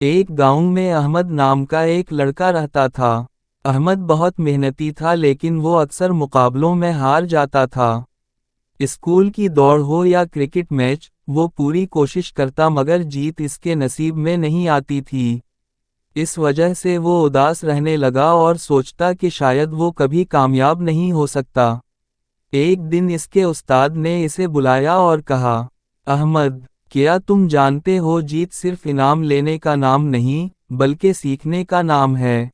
ایک گاؤں میں احمد نام کا ایک لڑکا رہتا تھا۔ احمد بہت محنتی تھا لیکن وہ اکثر مقابلوں میں ہار جاتا تھا۔ اسکول کی دوڑ ہو یا کرکٹ میچ، وہ پوری کوشش کرتا مگر جیت اس کے نصیب میں نہیں آتی تھی۔ اس وجہ سے وہ اداس رہنے لگا اور سوچتا کہ شاید وہ کبھی کامیاب نہیں ہو سکتا۔ ایک دن اس کے استاد نے اسے بلایا اور کہا، احمد، کیا تم جانتے ہو جیت صرف انعام لینے کا نام نہیں، بلکہ سیکھنے کا نام ہے؟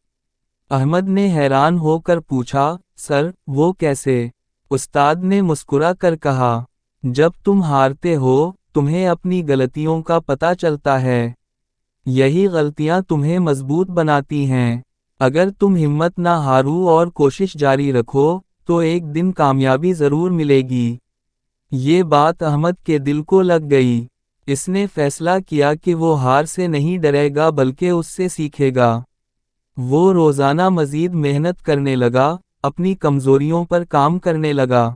احمد نے حیران ہو کر پوچھا، سر، وہ کیسے؟ استاد نے مسکرا کر کہا، جب تم ہارتے ہو، تمہیں اپنی غلطیوں کا پتہ چلتا ہے۔ یہی غلطیاں تمہیں مضبوط بناتی ہیں۔ اگر تم ہمت نہ ہارو اور کوشش جاری رکھو، تو ایک دن کامیابی ضرور ملے گی۔ یہ بات احمد کے دل کو لگ گئی۔ اس نے فیصلہ کیا کہ وہ ہار سے نہیں ڈرے گا بلکہ اس سے سیکھے گا۔ وہ روزانہ مزید محنت کرنے لگا، اپنی کمزوریوں پر کام کرنے لگا۔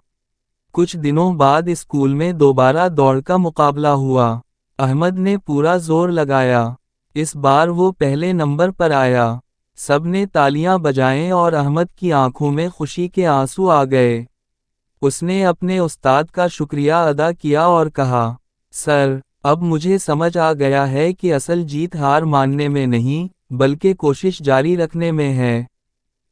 کچھ دنوں بعد اسکول میں دوبارہ دوڑ کا مقابلہ ہوا۔ احمد نے پورا زور لگایا۔ اس بار وہ پہلے نمبر پر آیا۔ سب نے تالیاں بجائیں اور احمد کی آنکھوں میں خوشی کے آنسو آ گئے۔ اس نے اپنے استاد کا شکریہ ادا کیا اور کہا، سر، اب مجھے سمجھ آ گیا ہے کہ اصل جیت ہار ماننے میں نہیں، بلکہ کوشش جاری رکھنے میں ہے۔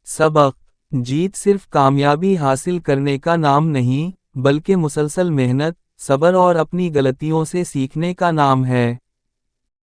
سبق: جیت صرف کامیابی حاصل کرنے کا نام نہیں، بلکہ مسلسل محنت، صبر اور اپنی غلطیوں سے سیکھنے کا نام ہے۔